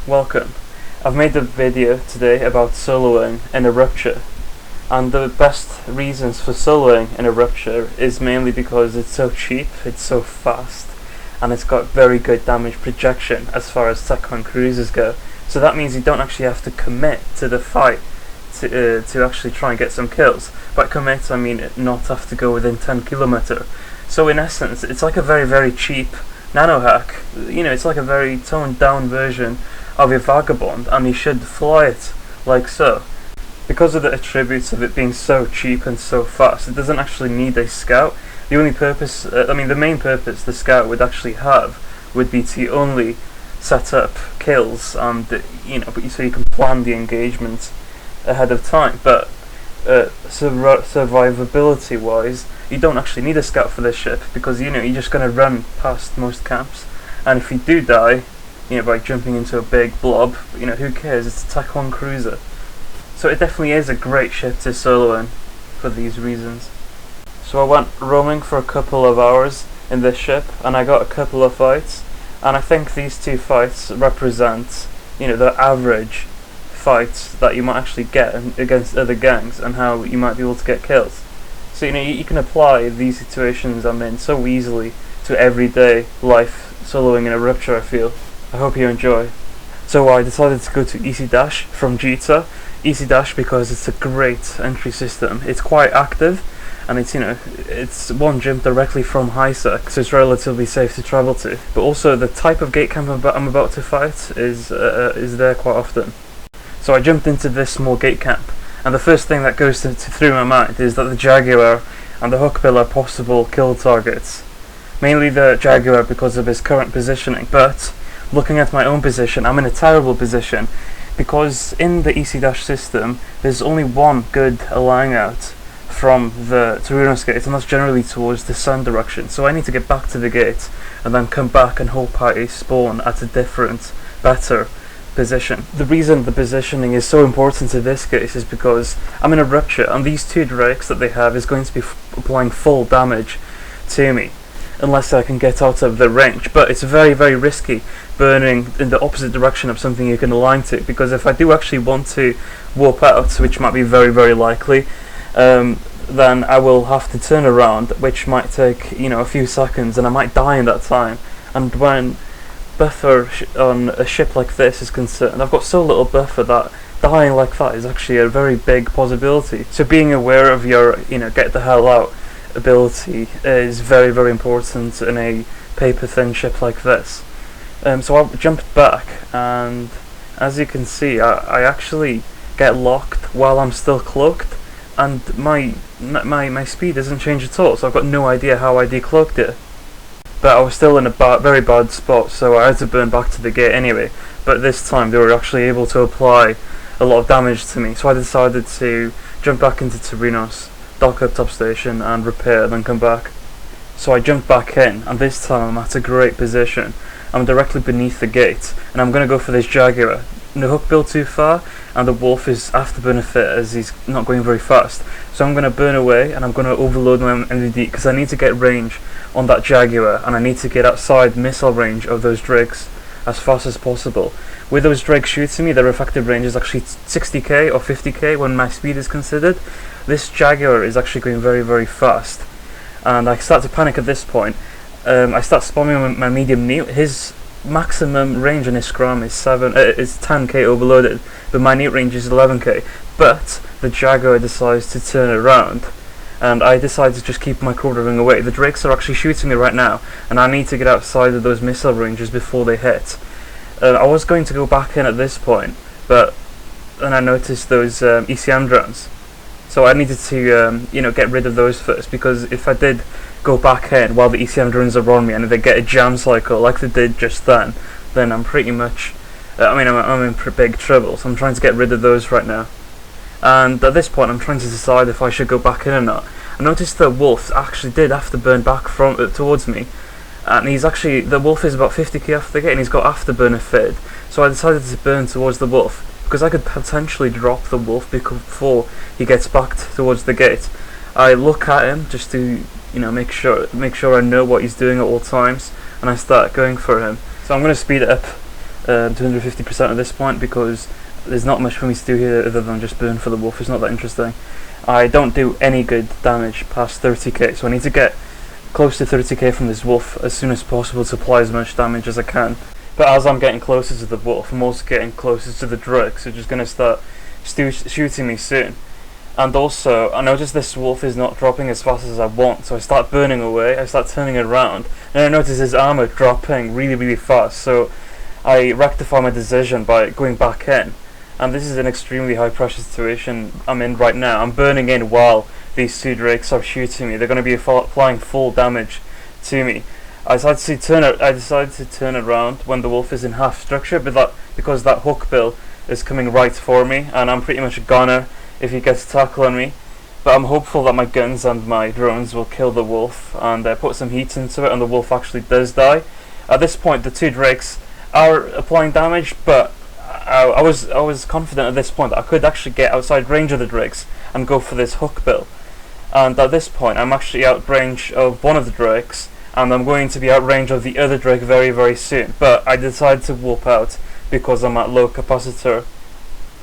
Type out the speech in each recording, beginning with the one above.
welcome. I've made a video today about soloing in a Rupture, and the best reasons for soloing in a Rupture is mainly because it's so cheap, it's so fast, and it's got very good damage projection as far as Tech 1 cruisers go. So that means you don't actually have to commit to the fight to actually try and get some kills. By commit I mean not have to go within 10 km. So in essence it's like a very cheap nano hack. You know, it's like a very toned down version of your Vagabond, and you should fly it like so. Because of the attributes of it being so cheap and so fast, it doesn't actually need a scout. The only purpose, the main purpose the scout would actually have would be to only set up kills and, so you can plan the engagement ahead of time. But survivability wise, you don't actually need a scout for this ship, because you're just going to run past most camps, and if you do die, by jumping into a big blob, who cares? It's a Tech 1 cruiser. So it definitely is a great ship to solo in for these reasons. So I went roaming for a couple of hours in this ship, and I got a couple of fights, and I think these two fights represent, the average fights that you might actually get against other gangs, and how you might be able to get kills. So you can apply these situations I'm in so easily to everyday life soloing in a Rupture, I feel. I hope you enjoy. So I decided to go to Easy Dash from Jita. Easy Dash because it's a great entry system. It's quite active, and it's one jump directly from High-Sec, so it's relatively safe to travel to. But also the type of gate camp I'm about to fight is there quite often. So I jumped into this small gate camp, and the first thing that goes through my mind is that the Jaguar and the Hookbill are possible kill targets. Mainly the Jaguar because of his current positioning, but looking at my own position, I'm in a terrible position, because in the EC Dash system there's only one good allying out from the Terunos gate, and that's generally towards the sun direction. So I need to get back to the gate and then come back and hope I spawn at a different, better position. The reason the positioning is so important in this case is because I'm in a Rupture, and these two drakes that they have is going to be applying full damage to me unless I can get out of the range. But it's very risky burning in the opposite direction of something you can align to, because if I do actually want to warp out, which might be very likely, then I will have to turn around, which might take a few seconds, and I might die in that time. And when buffer on a ship like this is concerned, I've got so little buffer that dying like that is actually a very big possibility. So being aware of your get the hell out ability is very important in a paper thin ship like this. So I jumped back, and as you can see I actually get locked while I'm still cloaked, and my speed doesn't change at all, so I've got no idea how I decloaked it. But I was still in a very bad spot, so I had to burn back to the gate anyway. But this time they were actually able to apply a lot of damage to me, so I decided to jump back into Terunos, dock up top station and repair, then come back. So I jumped back in, and this time I'm at a great position. I'm directly beneath the gate, and I'm going to go for this Jaguar. No Hookbill too far, and the Wolf is afterburner fit as he's not going very fast. So I'm going to burn away, and I'm going to overload my MDD because I need to get range on that Jaguar, and I need to get outside missile range of those drakes as fast as possible. With those drakes shooting me, their effective range is actually 60k or 50k when my speed is considered. This Jaguar is actually going very fast, and I start to panic at this point. I start spamming my medium neat. His maximum range on his scrum is 10k overloaded, but my neat range is 11k. But the Jaguar decides to turn around, and I decide to just keep my quartering away. The drakes are actually shooting me right now, and I need to get outside of those missile ranges before they hit. I was going to go back in at this point, but then I noticed those ECM drones. So I needed to get rid of those first, because if I did go back in while the ECM drones are on me and they get a jam cycle like they did just then I'm pretty much, I'm in big trouble. So I'm trying to get rid of those right now. And at this point I'm trying to decide if I should go back in or not. I noticed that Wolf actually did afterburn back towards me, and the Wolf is about 50k off the gate, and he's got afterburner fitted. So I decided to burn towards the Wolf, because I could potentially drop the Wolf before he gets back towards the gate. I look at him just to make sure I know what he's doing at all times, and I start going for him. So I'm going to speed it up 250% at this point, because there's not much for me to do here other than just burn for the wolf. It's not that interesting. I don't do any good damage past 30k, so I need to get close to 30k from this wolf as soon as possible to apply as much damage as I can. But as I'm getting closer to the wolf, I'm also getting closer to the drugs, which is going to start shooting me soon. And also, I notice this wolf is not dropping as fast as I want, so I start burning away, I start turning around, and I notice his armor dropping really, really fast, so I rectify my decision by going back in. And this is an extremely high pressure situation I'm in right now. I'm burning in while these two drakes are shooting me. They're going to be applying full damage to me. I decided to turn around when the wolf is in half structure, but because that hook bill is coming right for me, and I'm pretty much a goner if he gets a tackle on me. But I'm hopeful that my guns and my drones will kill the wolf and put some heat into it, and the wolf actually does die. At this point, the two drakes are applying damage, but I was confident at this point that I could actually get outside range of the drakes and go for this hook bill. And at this point, I'm actually out range of one of the drakes, and I'm going to be out range of the other drake very, very soon. But I decided to warp out because I'm at low capacitor.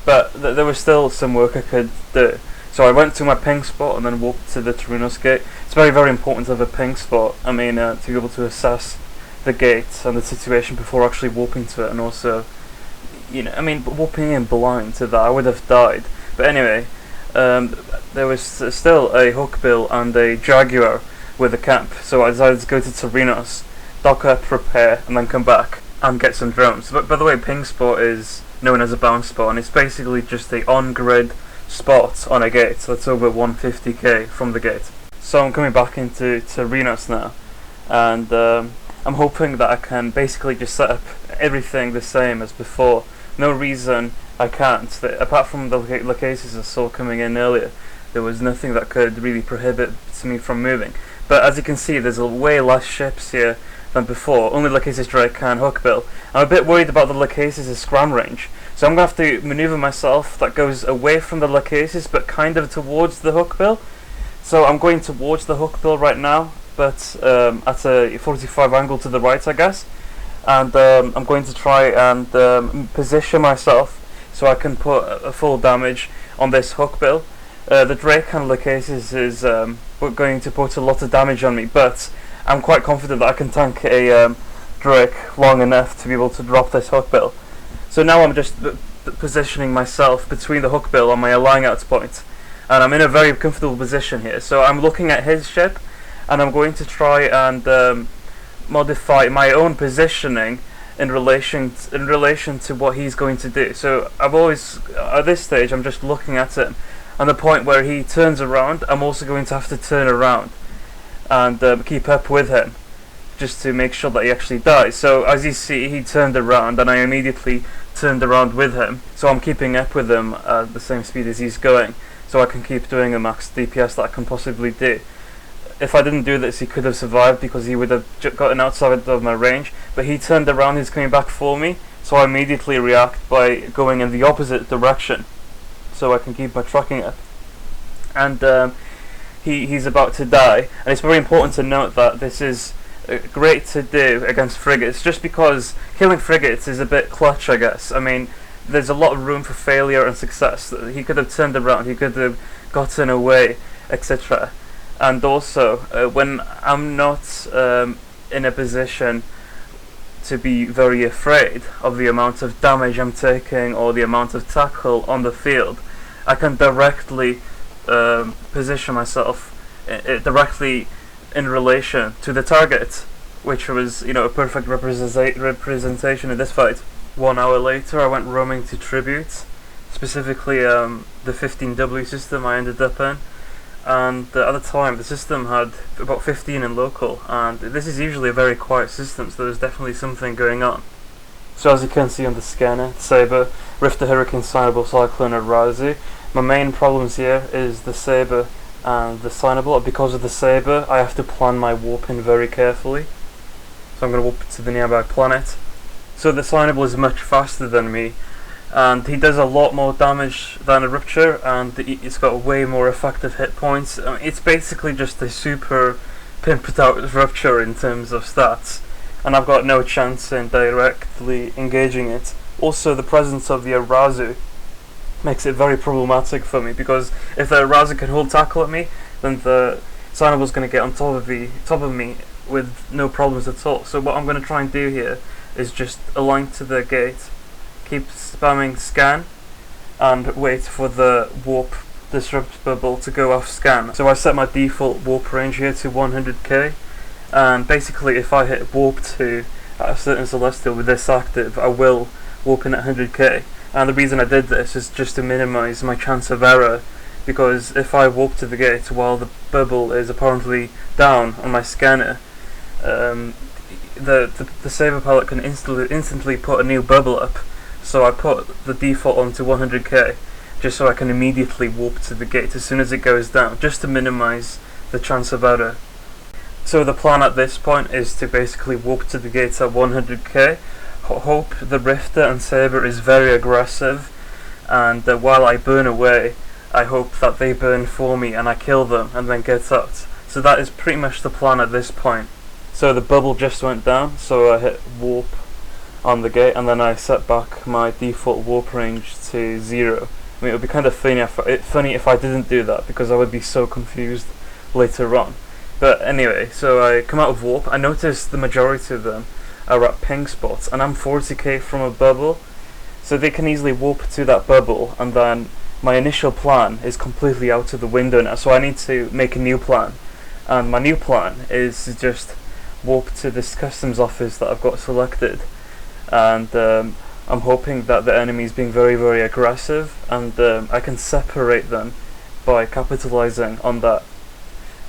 But there was still some work I could do. So I went to my ping spot and then walked to the Torinos gate. It's very, very important to have a ping spot. I mean, to be able to assess the gate and the situation before actually warping to it, and also, warping in blind to that, I would have died. But anyway, there was still a hookbill and a jaguar with a camp, so I decided to go to Torinos, dock up, repair, and then come back and get some drones. But by the way, ping spot is known as a bounce spot, and it's basically just a on-grid spot on a gate that's over 150k from the gate. So I'm coming back into Torinos now, and I'm hoping that I can basically just set up everything the same as before. No reason I can't. Apart from the cases I saw coming in earlier, there was nothing that could really prohibit me from moving. But as you can see, there's way less ships here than before. Only Lacase's Drake and Hookbill. I'm a bit worried about the Lacase's scram range, so I'm going to have to maneuver myself that goes away from the Lacase's but kind of towards the Hookbill. So I'm going towards the Hookbill right now, but at a 45 angle to the right, I guess. And I'm going to try and position myself so I can put a full damage on this Hookbill. The Drake and Lacase's is going to put a lot of damage on me, but I'm quite confident that I can tank a Drake long enough to be able to drop this Hookbill. So now I'm just positioning myself between the Hookbill and my lying out point, and I'm in a very comfortable position here. So I'm looking at his ship, and I'm going to try and modify my own positioning in relation to what he's going to do. So I've always, at this stage, I'm just looking at him, and the point where he turns around, I'm also going to have to turn around and keep up with him, just to make sure that he actually dies. So as you see, he turned around, and I immediately turned around with him. So I'm keeping up with him at the same speed as he's going, so I can keep doing the max DPS that I can possibly do. If I didn't do this, he could have survived because he would have gotten outside of my range, but he turned around, he's coming back for me, so I immediately react by going in the opposite direction so I can keep my tracking up. And he's about to die, and it's very important to note that this is great to do against frigates, just because killing frigates is a bit clutch, I guess. I mean, there's a lot of room for failure and success. He could have turned around, he could have gotten away, etc. And also, when I'm not in a position to be very afraid of the amount of damage I'm taking or the amount of tackle on the field, I can directly position myself directly in relation to the target, which was, a perfect representation in this fight. 1 hour later, I went roaming to Tribute, specifically the 15W system I ended up in. And at the time, the system had about 15 in local, and this is usually a very quiet system, so there's definitely something going on. So as you can see on the scanner, Sabre, Rifter, Hurricane, Signable, Cyclone, and Razi. My main problems here is the Sabre and the Signable, and because of the Sabre, I have to plan my warping very carefully. So I'm going to warp to the nearby planet. So the Signable is much faster than me, and he does a lot more damage than a Rupture, and it's got way more effective hit points. It's basically just a super pimped out Rupture in terms of stats, and I've got no chance in directly engaging it. Also, the presence of the Arazu makes it very problematic for me, because if the Arazu can hold tackle at me, then the Sanable's going to get on top of me with no problems at all. So what I'm going to try and do here is just align to the gate, keep spamming scan, and wait for the warp disrupt bubble to go off scan. So I set my default warp range here to 100k, and basically if I hit warp to a certain celestial with this active, I will warp in at 100k. And the reason I did this is just to minimize my chance of error, because if I warp to the gate while the bubble is apparently down on my scanner, the saber pellet can instantly put a new bubble up. So I put the default onto 100k just so I can immediately warp to the gate as soon as it goes down, just to minimize the chance of error. So the plan at this point is to basically warp to the gates at 100k, hope the Rifter and Saber is very aggressive, and while I burn away, I hope that they burn for me and I kill them and then get out. So that is pretty much the plan at this point. So the bubble just went down, so I hit warp on the gate, and then I set back my default warp range to 0. I mean, it would be kind of funny if I didn't do that, because I would be so confused later on. But anyway, so I come out of warp. I noticed the majority of them are at ping spots, and I'm 40k from a bubble, so they can easily warp to that bubble, and then my initial plan is completely out of the window now, so I need to make a new plan. And my new plan is to just warp to this customs office that I've got selected, and I'm hoping that the enemy is being very, very aggressive, and I can separate them by capitalizing on that.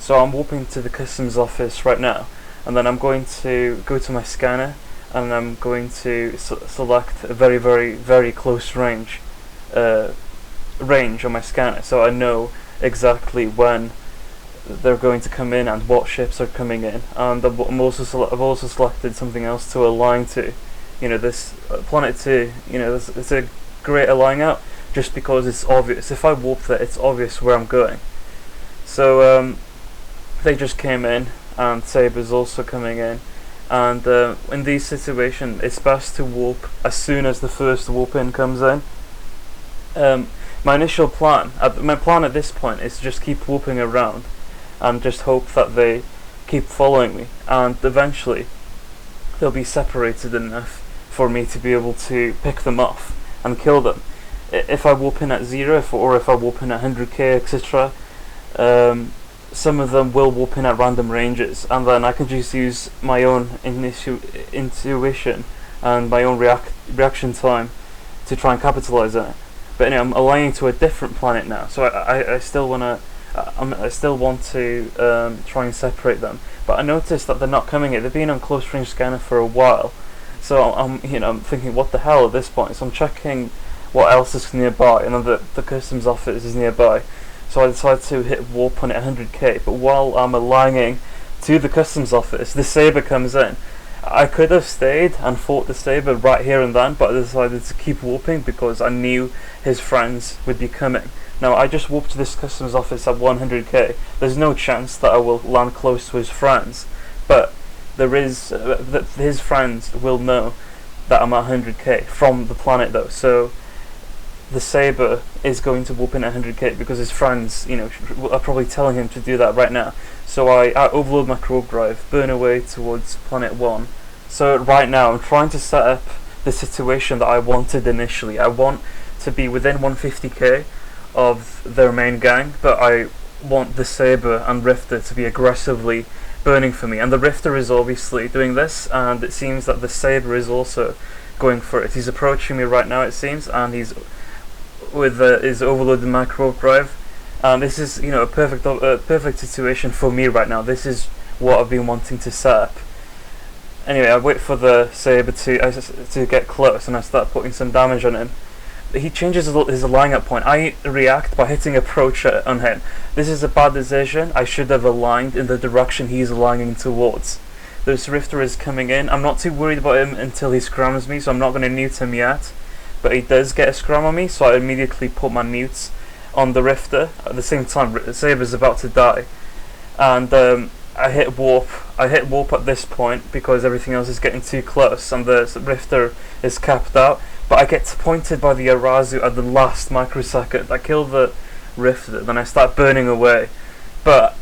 So I'm warping to the customs office right now, and then I'm going to go to my scanner, and I'm going to select a very, very, very close range on my scanner, so I know exactly when they're going to come in and what ships are coming in. And I've also selected something else to align to. You know, this planet 2, you know, it's a great align out just because it's obvious. If I warp there, it's obvious where I'm going. So they just came in, and Saber's also coming in, and in these situations it's best to warp as soon as the first warp in comes in. My initial plan, my plan at this point is to just keep warping around and just hope that they keep following me, and eventually they'll be separated enough for me to be able to pick them off and kill them. If I warp in at 0, or if I warp in at 100k, etc., some of them will warp in at random ranges, and then I can just use my own intuition and my own reaction time to try and capitalize on it. But anyway, I'm aligning to a different planet now, so I still want to try and separate them. But I noticed that they're not coming in. They've been on close range scanner for a while, so I'm thinking, what the hell at this point? So I'm checking what else is nearby, and then the customs office is nearby. So I decided to hit warp on it 100k. But while I'm aligning to the customs office, the Saber comes in. I could have stayed and fought the Saber right here and then, but I decided to keep warping because I knew his friends would be coming. Now I just warped to this customs office at 100k. There's no chance that I will land close to his friends, but there is that his friends will know that I'm at 100k from the planet though. So the Saber is going to warp in at 100k because his friends, are probably telling him to do that right now. So I overload my warp drive, burn away towards planet 1. So right now I'm trying to set up the situation that I wanted initially. I want to be within 150k of their main gang, but I want the Saber and Rifter to be aggressively burning for me. And the Rifter is obviously doing this, and it seems that the Saber is also going for it. He's approaching me right now, it seems, and he's with his overloaded micro drive. And this is, a perfect situation for me right now. This is what I've been wanting to set up. Anyway, I wait for the Saber to get close, and I start putting some damage on him. He changes his align up point. I react by hitting approach on him. This is a bad decision. I should have aligned in the direction he's aligning towards. This Rifter is coming in. I'm not too worried about him until he scrams me, so I'm not going to mute him yet. But he does get a scram on me, so I immediately put my mutes on the Rifter. At the same time, Saber's about to die. And I hit warp. I hit warp at this point because everything else is getting too close and the Rifter is capped out. But I get pointed by the Arazu at the last microsecond. I kill the Rifter, then I start burning away. But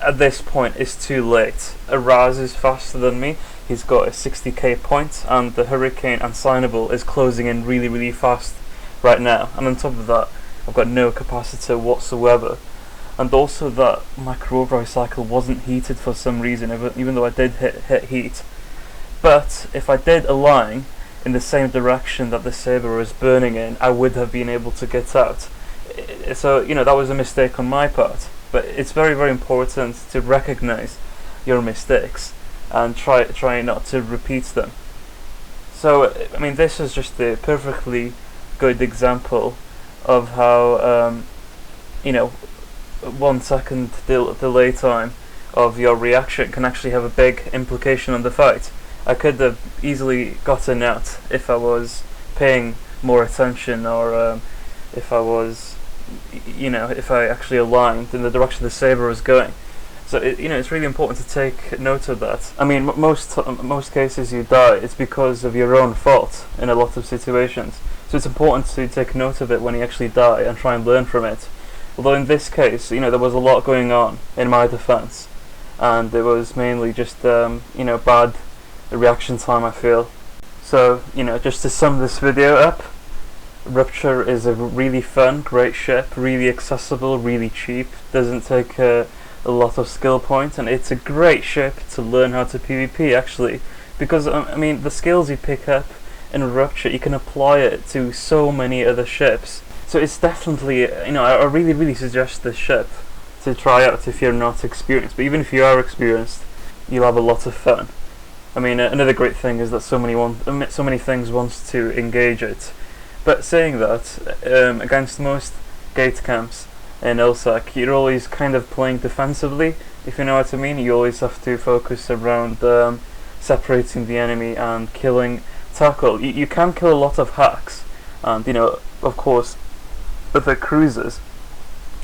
at this point, it's too late. Arazu is faster than me. He's got a 60k point, and the Hurricane Unsignable is closing in really, really fast right now. And on top of that, I've got no capacitor whatsoever. And also that micro overdrive cycle wasn't heated for some reason, even though I did hit heat. But if I did align in the same direction that the Saber was burning in, I would have been able to get out. So, that was a mistake on my part. But it's very, very important to recognize your mistakes and try not to repeat them. So, this is just a perfectly good example of how, 1 second delay time of your reaction can actually have a big implication on the fight. I could have easily gotten out if I was paying more attention, or if I was, if I actually aligned in the direction the Saber was going. So it's really important to take note of that. Most cases you die, it's because of your own fault in a lot of situations. So it's important to take note of it when you actually die and try and learn from it. Although in this case, there was a lot going on in my defense, and it was mainly just bad reaction time, I feel. So just to sum this video up, Rupture is a really fun, great ship, really accessible, really cheap, doesn't take a lot of skill points, and it's a great ship to learn how to PvP actually, because the skills you pick up in Rupture, you can apply it to so many other ships. So it's definitely, I really, really suggest this ship to try out if you're not experienced. But even if you are experienced, you'll have a lot of fun. Another great thing is that so many things wants to engage it. But saying that, against most gate camps in LSAC, you're always kind of playing defensively, if you know what I mean. You always have to focus around separating the enemy and killing tackle. You can kill a lot of hacks, and of course, other cruisers,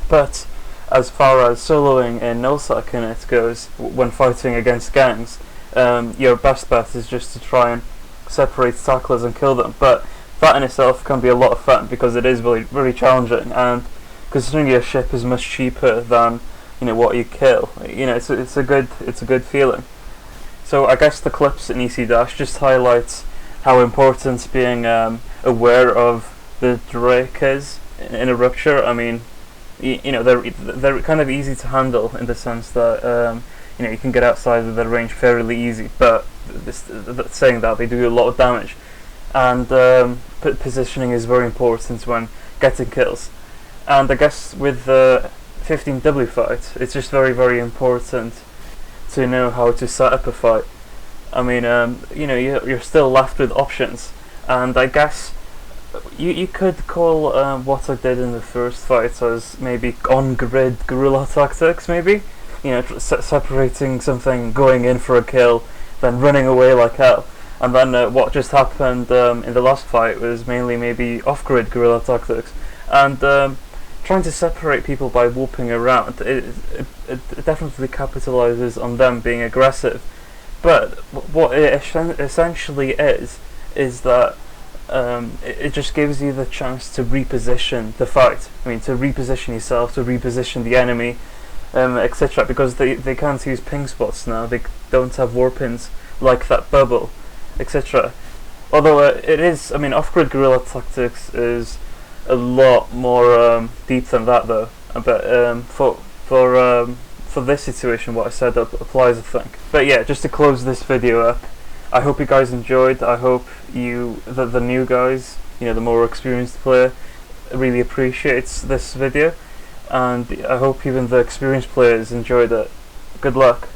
but as far as soloing in nullsec in it goes, when fighting against gangs, your best bet is just to try and separate tacklers and kill them. But that in itself can be a lot of fun because it is really, really challenging, and considering your ship is much cheaper than what you kill, it's a good feeling. So I guess the clips in EC Dash just highlights how important being aware of the Drake is in a Rupture. They're kind of easy to handle in the sense that you can get outside of their range fairly easy, but saying that, they do a lot of damage, and positioning is very important when getting kills. And I guess with the 15W fight, it's just very, very important to know how to set up a fight. You're still left with options, and I guess you could call what I did in the first fight as maybe on-grid guerrilla tactics, maybe. Separating something, going in for a kill, then running away like hell. And then what just happened in the last fight was mainly maybe off-grid guerrilla tactics. And trying to separate people by whooping around, it definitely capitalizes on them being aggressive. But what it essentially is that it just gives you the chance to reposition the fight. To reposition yourself, to reposition the enemy, etc. Because they can't use ping spots now. They don't have warpins like that bubble, etc. Although it is, off-grid guerrilla tactics is a lot more deep than that, though. But for this situation, what I said applies, I think. But yeah, just to close this video up, I hope you guys enjoyed. I hope the new guys, the more experienced player, really appreciates this video, and I hope even the experienced players enjoyed it. Good luck.